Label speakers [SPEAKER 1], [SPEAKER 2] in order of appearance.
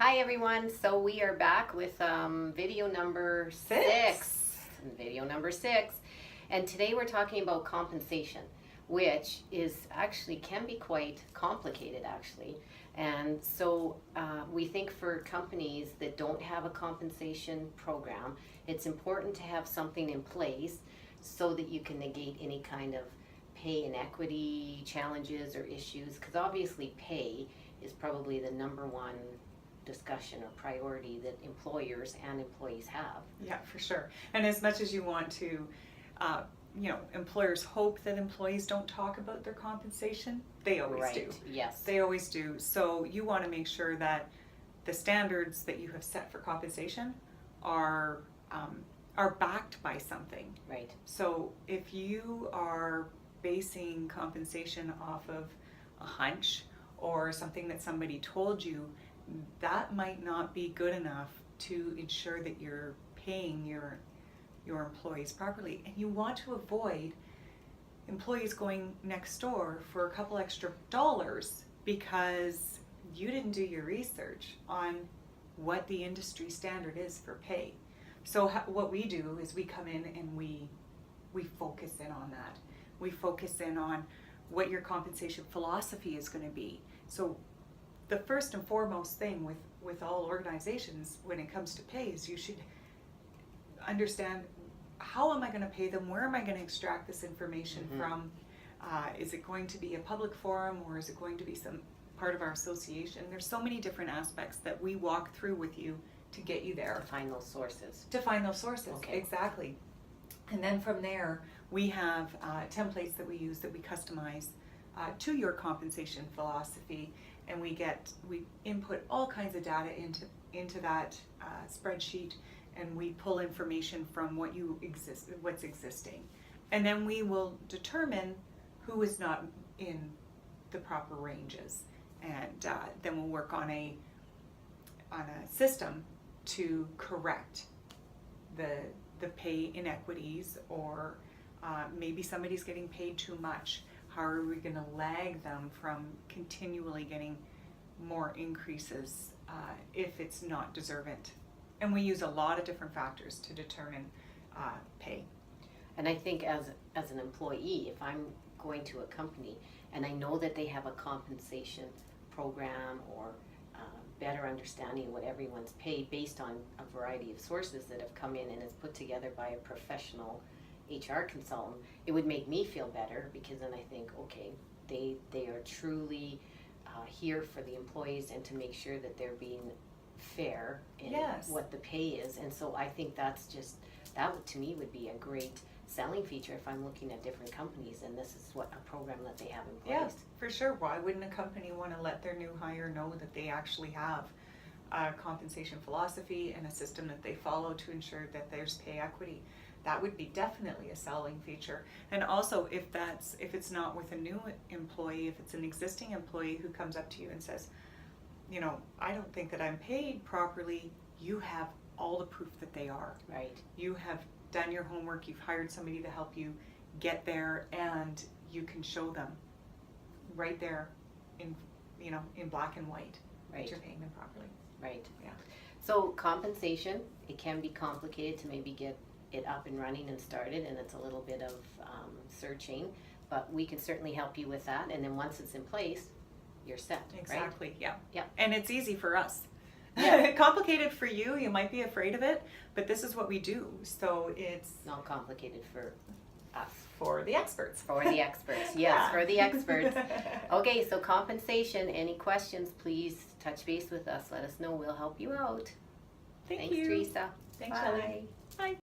[SPEAKER 1] Hi everyone, so we are back with video number six. Video number six. And today we're talking about compensation, which is actually can be quite complicated actually. And so we think for companies that don't have a compensation program, it's important to have something in place so that you can negate any kind of pay inequity challenges or issues, because obviously pay is probably the number one discussion or priority that employers and employees have.
[SPEAKER 2] Yeah, for sure. And as much as you want to, employers hope that employees don't talk about their compensation, they always do.
[SPEAKER 1] Yes.
[SPEAKER 2] They always do. So you want to make sure that the standards that you have set for compensation are backed by something.
[SPEAKER 1] Right.
[SPEAKER 2] So if you are basing compensation off of a hunch or something that somebody told you, that might not be good enough to ensure that you're paying your employees properly. And you want to avoid employees going next door for a couple extra dollars because you didn't do your research on what the industry standard is for pay. So what we do is we come in and we focus in on that. We focus in on what your compensation philosophy is going to be. So the first and foremost thing with all organizations when it comes to pay is you should understand, how am I going to pay them? Where am I going to extract this information from? Is it going to be a public forum, or is it going to be some part of our association? There's so many different aspects that we walk through with you to get you there.
[SPEAKER 1] To find those sources.
[SPEAKER 2] Okay. Exactly. And then from there, we have templates that we use that we customize to your compensation philosophy, and we input all kinds of data into that spreadsheet, and we pull information from what's existing, and then we will determine who is not in the proper ranges, and then we'll work on a system to correct the pay inequities, or maybe somebody's getting paid too much. How are we going to lag them from continually getting more increases if it's not deserving? And we use a lot of different factors to determine pay.
[SPEAKER 1] And I think as an employee, if I'm going to a company and I know that they have a compensation program or better understanding what everyone's paid based on a variety of sources that have come in and is put together by a professional HR consultant, it would make me feel better, because then I think, okay, they are truly here for the employees and to make sure that they're being fair in what the pay is. And so I think that to me would be a great selling feature if I'm looking at different companies and this is what a program that they have in place.
[SPEAKER 2] Yeah, for sure. Why wouldn't a company want to let their new hire know that they actually have a compensation philosophy and a system that they follow to ensure that there's pay equity? That would be definitely a selling feature. And also, if it's not with a new employee, if it's an existing employee who comes up to you and says, I don't think that I'm paid properly, you have all the proof that they are.
[SPEAKER 1] Right.
[SPEAKER 2] You have done your homework, you've hired somebody to help you get there, and you can show them right there in black and white that you're paying them properly.
[SPEAKER 1] Right.
[SPEAKER 2] Yeah.
[SPEAKER 1] So compensation, it can be complicated to maybe get it up and running and started, and it's a little bit of searching, but we can certainly help you with that, and then once it's in place, you're set.
[SPEAKER 2] Exactly.
[SPEAKER 1] Right?
[SPEAKER 2] Yeah. And it's easy for us.
[SPEAKER 1] Yeah.
[SPEAKER 2] Complicated for you might be afraid of it, but this is what we do, so it's
[SPEAKER 1] not complicated for us.
[SPEAKER 2] For the experts.
[SPEAKER 1] For the experts, yes, for the experts. Okay, so compensation, any questions, please touch base with us. Let us know. We'll help you out.
[SPEAKER 2] Thanks,
[SPEAKER 1] Teresa.
[SPEAKER 2] Thanks,
[SPEAKER 1] Bye.
[SPEAKER 2] Shelley. Bye.